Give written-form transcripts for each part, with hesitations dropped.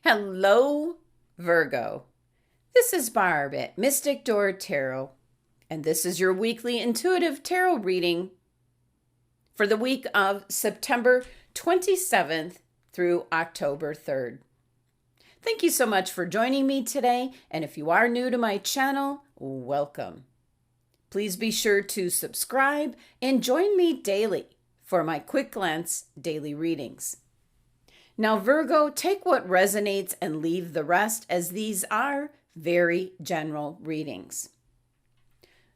Hello, Virgo. This is Barb at Mystic Door Tarot, and this is your weekly intuitive tarot reading for the week of September 27th through October 3rd. Thank you so much for joining me today, and if you are new to my channel, welcome. Please be sure to subscribe and join me daily for my quick glance daily readings. Now, Virgo, take what resonates and leave the rest, as these are very general readings.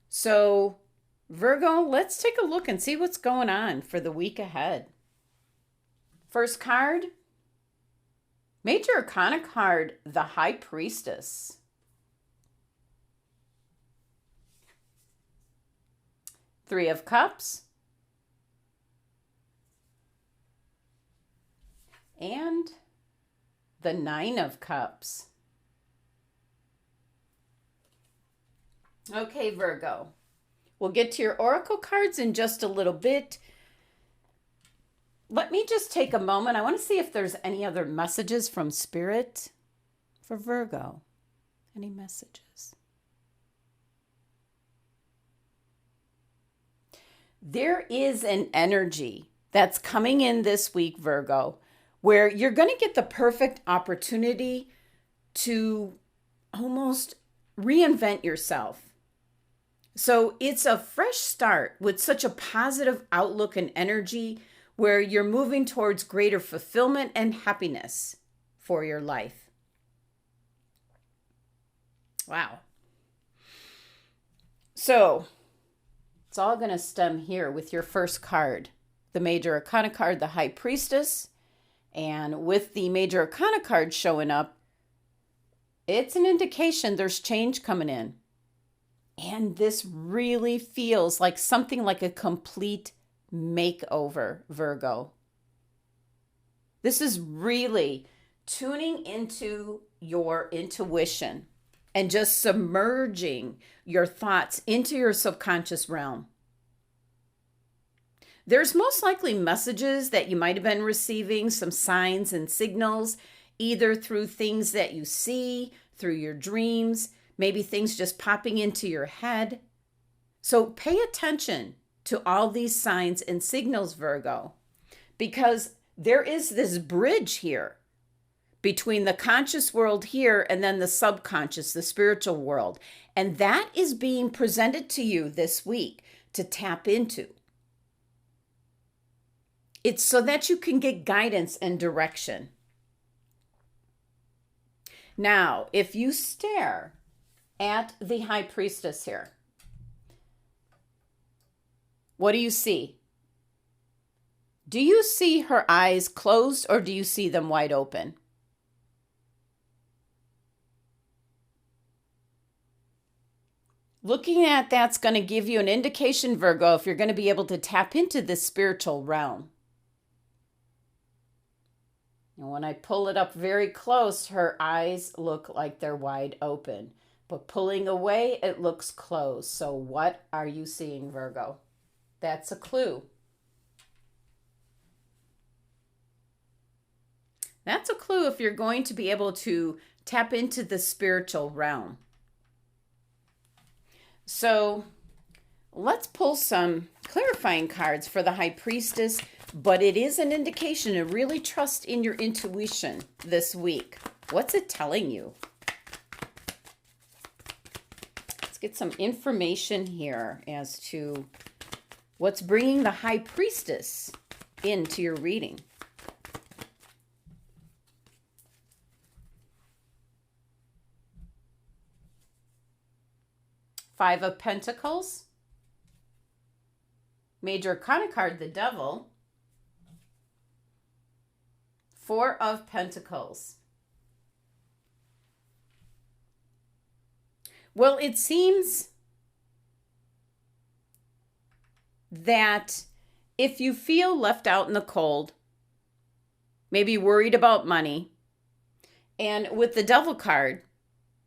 So, Virgo, let's take a look and see what's going on for the week ahead. First card, Major Arcana card, the High Priestess. Three of Cups. And the Nine of Cups. Okay, Virgo. We'll get to your oracle cards in just a little bit. Let me just take a moment. I want to see if there's any other messages from Spirit for Virgo. Any messages? There is an energy that's coming in this week, Virgo, where you're going to get the perfect opportunity to almost reinvent yourself. So it's a fresh start with such a positive outlook and energy where you're moving towards greater fulfillment and happiness for your life. Wow. So it's all going to stem here with your first card, the Major Arcana card, the High Priestess. And with the Major Arcana card showing up, it's an indication there's change coming in. And this really feels like something like a complete makeover, Virgo. This is really tuning into your intuition and just submerging your thoughts into your subconscious realm. There's most likely messages that you might have been receiving, some signs and signals, either through things that you see, through your dreams, maybe things just popping into your head. So pay attention to all these signs and signals, Virgo, because there is this bridge here between the conscious world here and then the subconscious, the spiritual world. And that is being presented to you this week to tap into. It's so that you can get guidance and direction. Now, if you stare at the High Priestess here, what do you see? Do you see her eyes closed or do you see them wide open? Looking at that's going to give you an indication, Virgo, if you're going to be able to tap into this spiritual realm. And when I pull it up very close, her eyes look like they're wide open. But pulling away, it looks closed. So what are you seeing, Virgo? That's a clue. That's a clue if you're going to be able to tap into the spiritual realm. So let's pull some clarifying cards for the High Priestess, but it is an indication to really trust in your intuition this week. What's it telling you? Let's get some information here as to what's bringing the High Priestess into your reading. Five of Pentacles. Major Arcana card, the Devil. Four of Pentacles. Well, it seems that if you feel left out in the cold, maybe worried about money, and with the Devil card,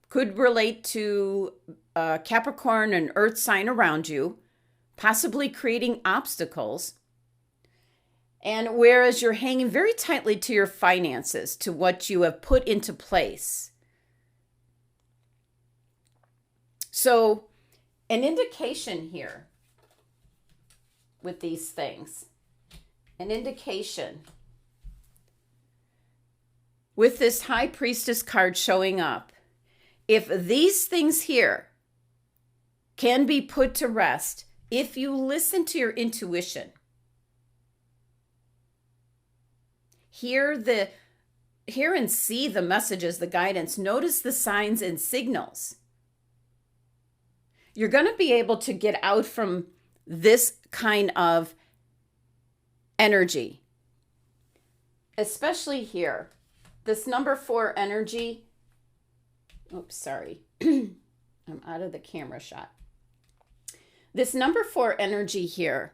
could relate to Capricorn, an earth sign around you, possibly creating obstacles. And whereas you're hanging very tightly to your finances, to what you have put into place. So an indication here with these things, an indication with this High Priestess card showing up, if these things here can be put to rest, if you listen to your intuition, hear and see the messages, the guidance, notice the signs and signals, you're going to be able to get out from this kind of energy, especially here. This number 4 energy, oops, sorry, I'm out of the camera shot. This number 4 energy here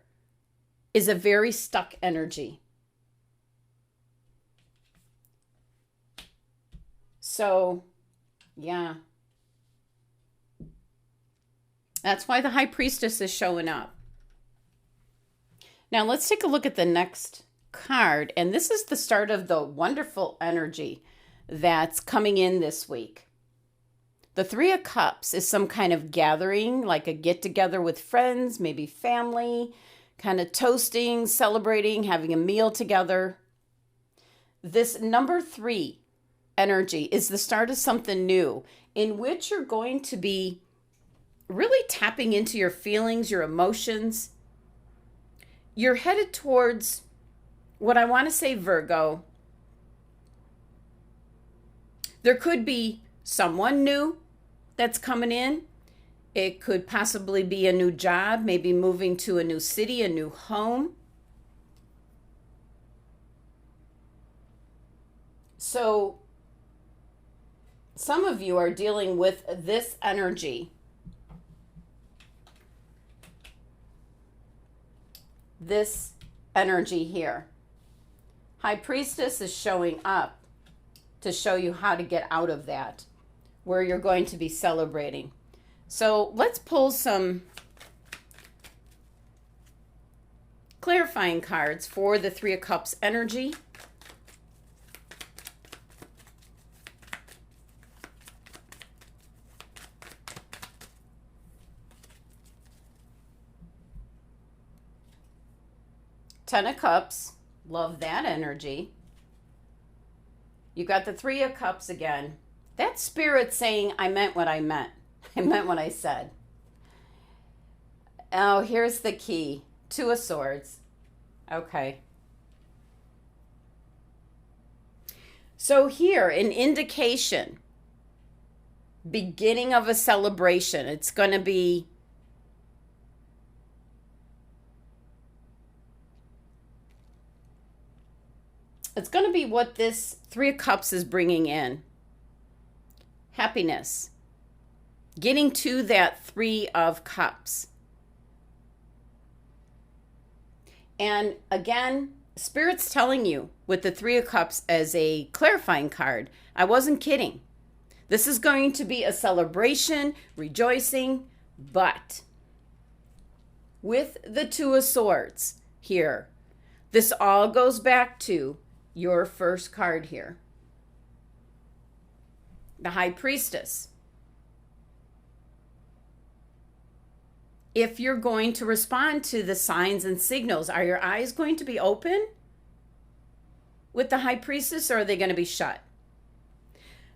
is a very stuck energy. So, yeah. That's why the High Priestess is showing up. Now, let's take a look at the next card. And this is the start of the wonderful energy that's coming in this week. The 3 of Cups is some kind of gathering, like a get-together with friends, maybe family, kind of toasting, celebrating, having a meal together. This number 3 energy is the start of something new in which you're going to be really tapping into your feelings, your emotions. You're headed towards what I want to say, Virgo. There could be someone new that's coming in. It could possibly be a new job, maybe moving to a new city, a new home. So some of you are dealing with this energy. This energy here. High Priestess is showing up to show you how to get out of that, where you're going to be celebrating. So let's pull some clarifying cards for the 3 of Cups energy. Ten of Cups, love that energy. You got the 3 of Cups again. That's Spirit saying, I meant what I meant. I meant what I said. Oh, here's the key. 2 of Swords. Okay. So here, an indication. Beginning of a celebration. It's going to be what this 3 of Cups is bringing in. Happiness. Getting to that 3 of Cups. And again, Spirit's telling you with the 3 of Cups as a clarifying card, I wasn't kidding. This is going to be a celebration, rejoicing, but with the 2 of Swords here, this all goes back to your first card here. The High Priestess. If you're going to respond to the signs and signals, are your eyes going to be open with the High Priestess, or are they going to be shut?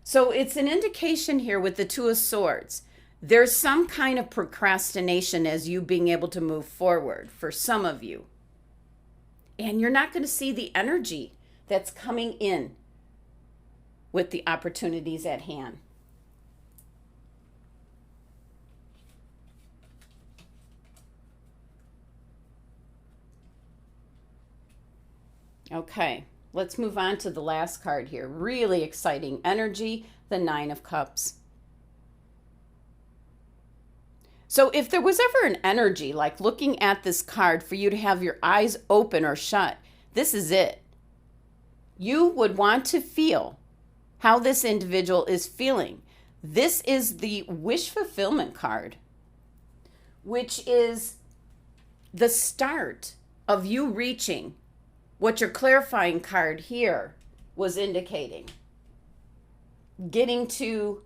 So it's an indication here with the 2 of Swords. There's some kind of procrastination as you being able to move forward for some of you. And you're not going to see the energy that's coming in with the opportunities at hand. Okay, let's move on to the last card here. Really exciting energy, the 9 of Cups. So if there was ever an energy like looking at this card for you to have your eyes open or shut, this is it. You would want to feel how this individual is feeling. This is the wish fulfillment card, which is the start of you reaching what your clarifying card here was indicating. Getting to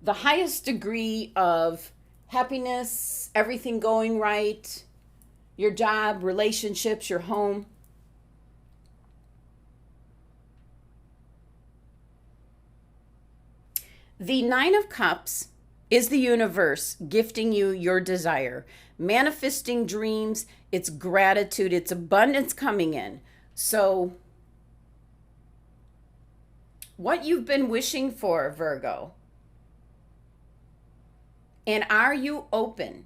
the highest degree of happiness, everything going right, your job, relationships, your home. The Nine of Cups is the universe gifting you your desire, manifesting dreams, it's gratitude, it's abundance coming in. So what you've been wishing for, Virgo, and are you open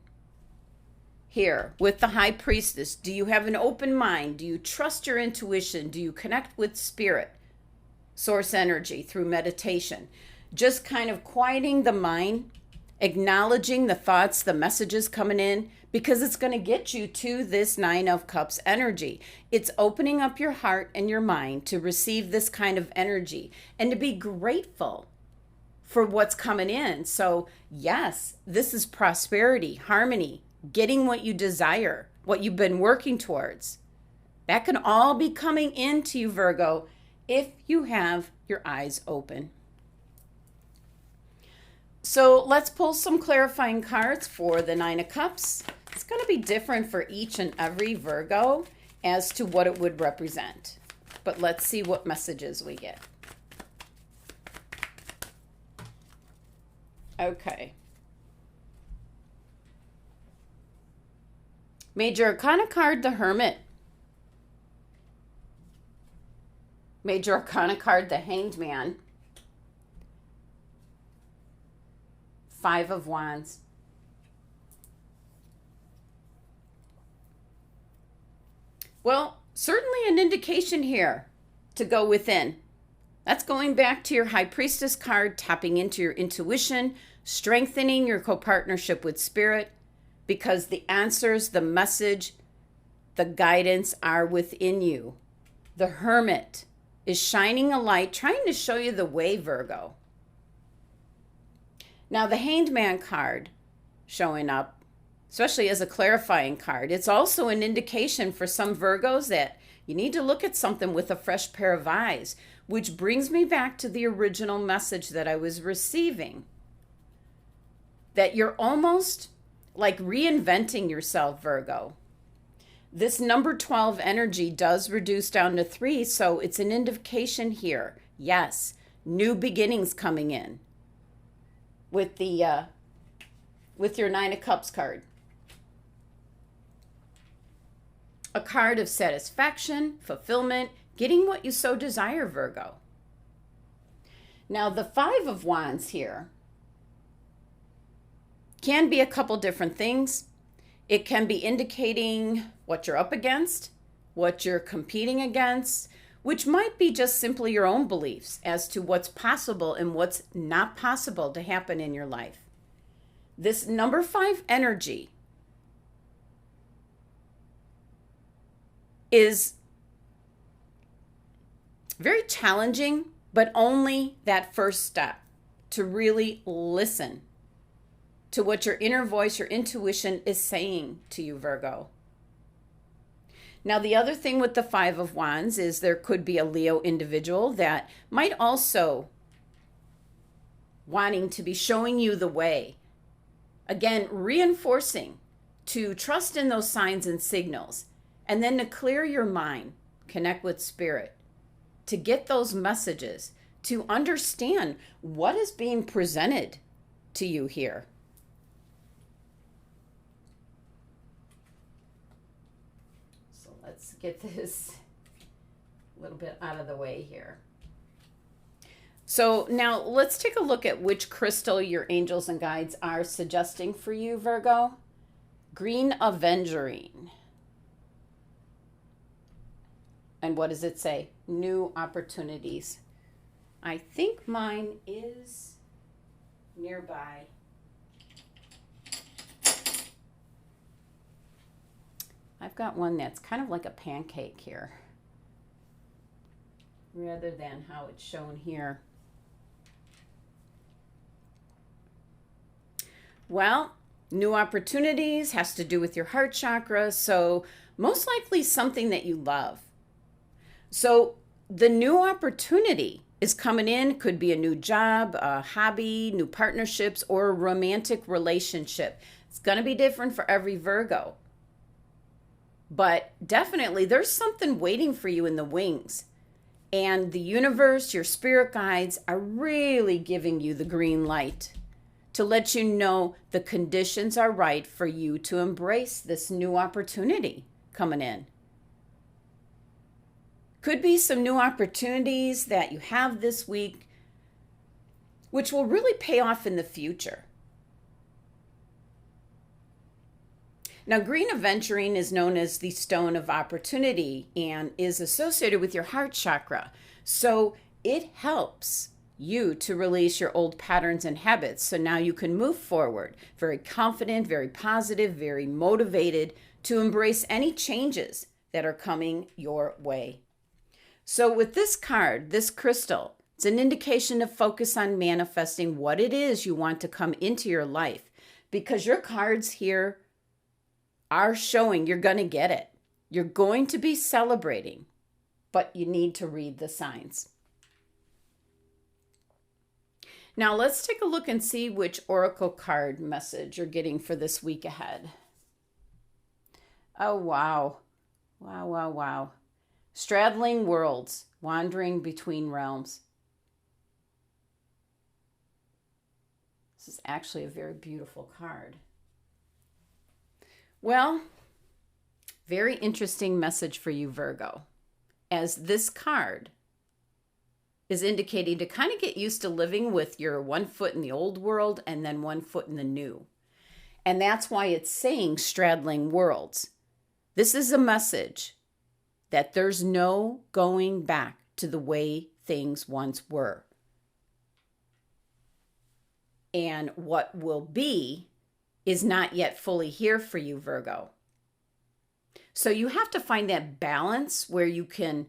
here with the High Priestess? Do you have an open mind? Do you trust your intuition? Do you connect with spirit, source energy through meditation? Just kind of quieting the mind, acknowledging the thoughts, the messages coming in, because it's going to get you to this Nine of Cups energy. It's opening up your heart and your mind to receive this kind of energy and to be grateful for what's coming in. So yes, this is prosperity, harmony, getting what you desire, what you've been working towards. That can all be coming into you, Virgo, if you have your eyes open. So let's pull some clarifying cards for the Nine of Cups. It's going to be different for each and every Virgo as to what it would represent. But let's see what messages we get. Okay. Major Arcana card, the Hermit. Major Arcana card, the Hanged Man. Five of Wands. Well, certainly an indication here to go within. That's going back to your High Priestess card, tapping into your intuition, strengthening your co-partnership with spirit, because the answers, the message, the guidance are within you. The Hermit is shining a light, trying to show you the way, Virgo. Now, the Hanged Man card showing up, especially as a clarifying card, it's also an indication for some Virgos that you need to look at something with a fresh pair of eyes, which brings me back to the original message that I was receiving. That you're almost like reinventing yourself, Virgo. This number 12 energy does reduce down to 3, so it's an indication here. Yes, new beginnings coming in with the with your Nine of Cups card. A card of satisfaction, fulfillment, getting what you so desire, Virgo. Now, the Five of Wands here can be a couple different things. It can be indicating what you're up against, what you're competing against, which might be just simply your own beliefs as to what's possible and what's not possible to happen in your life. This number 5 energy is very challenging, but only that first step to really listen to what your inner voice, your intuition is saying to you, Virgo. Now, the other thing with the Five of Wands is there could be a Leo individual that might also wanting to be showing you the way. Again, reinforcing to trust in those signs and signals, and then to clear your mind, connect with spirit, to get those messages, to understand what is being presented to you here. So let's get this a little bit out of the way here. So now let's take a look at which crystal your angels and guides are suggesting for you, Virgo. Green Aventurine. And what does it say? New opportunities. I think mine is nearby. I've got one that's kind of like a pancake here, rather than how it's shown here. Well, new opportunities has to do with your heart chakra. So most likely something that you love. So the new opportunity is coming in, could be a new job, a hobby, new partnerships, or a romantic relationship. It's going to be different for every Virgo. But definitely there's something waiting for you in the wings. And the universe, your spirit guides are really giving you the green light to let you know the conditions are right for you to embrace this new opportunity coming in. Could be some new opportunities that you have this week, which will really pay off in the future. Now, green aventurine is known as the stone of opportunity and is associated with your heart chakra. So it helps you to release your old patterns and habits. So now you can move forward, very confident, very positive, very motivated to embrace any changes that are coming your way. So with this card, this crystal, it's an indication to focus on manifesting what it is you want to come into your life, because your cards here are showing you're going to get it. You're going to be celebrating, but you need to read the signs. Now let's take a look and see which oracle card message you're getting for this week ahead. Oh, wow. Wow, wow, wow. Straddling worlds, wandering between realms. This is actually a very beautiful card. Well, very interesting message for you, Virgo, as this card is indicating to kind of get used to living with your one foot in the old world and then one foot in the new. And that's why it's saying straddling worlds. This is a message that there's no going back to the way things once were. And what will be is not yet fully here for you, Virgo. So you have to find that balance where you can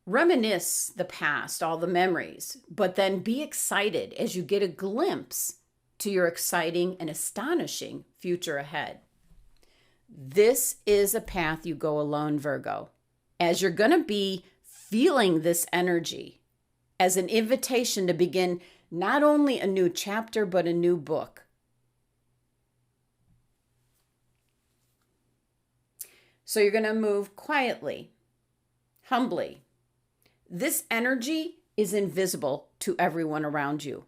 reminisce the past, all the memories, but then be excited as you get a glimpse to your exciting and astonishing future ahead. This is a path you go alone, Virgo, as you're going to be feeling this energy as an invitation to begin not only a new chapter, but a new book. So you're going to move quietly, humbly. This energy is invisible to everyone around you.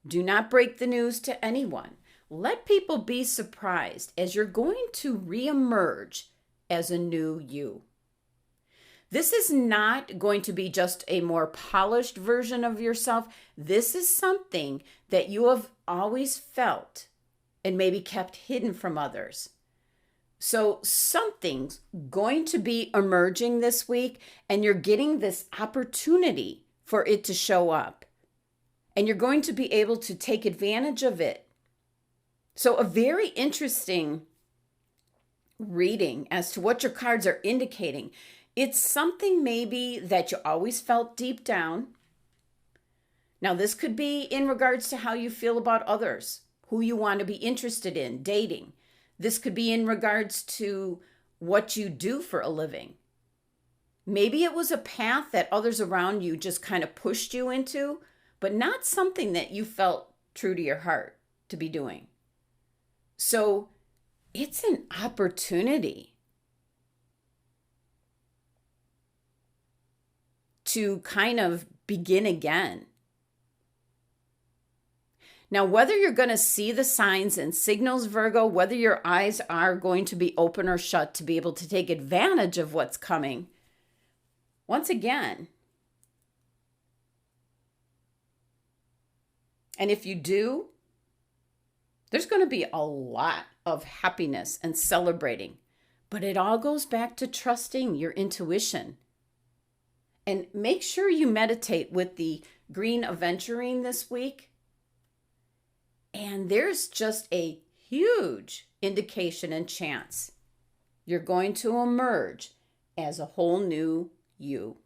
Do not break the news to anyone. Let people be surprised as you're going to reemerge as a new you. This is not going to be just a more polished version of yourself. This is something that you have always felt and maybe kept hidden from others. So something's going to be emerging this week, and you're getting this opportunity for it to show up. And you're going to be able to take advantage of it. So a very interesting reading as to what your cards are indicating. It's something maybe that you always felt deep down. Now, this could be in regards to how you feel about others, who you want to be interested in, dating. This could be in regards to what you do for a living. Maybe it was a path that others around you just kind of pushed you into, but not something that you felt true to your heart to be doing. So it's an opportunity to kind of begin again. Now, whether you're going to see the signs and signals, Virgo, whether your eyes are going to be open or shut to be able to take advantage of what's coming, once again, and if you do, there's going to be a lot of happiness and celebrating. But it all goes back to trusting your intuition. And make sure you meditate with the green aventurine this week. And there's just a huge indication and chance you're going to emerge as a whole new you.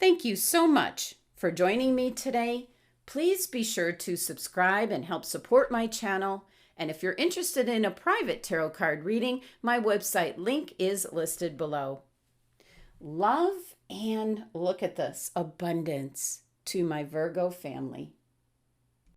Thank you so much for joining me today. Please be sure to subscribe and help support my channel. And if you're interested in a private tarot card reading, my website link is listed below. Love and look at this, abundance to my Virgo family.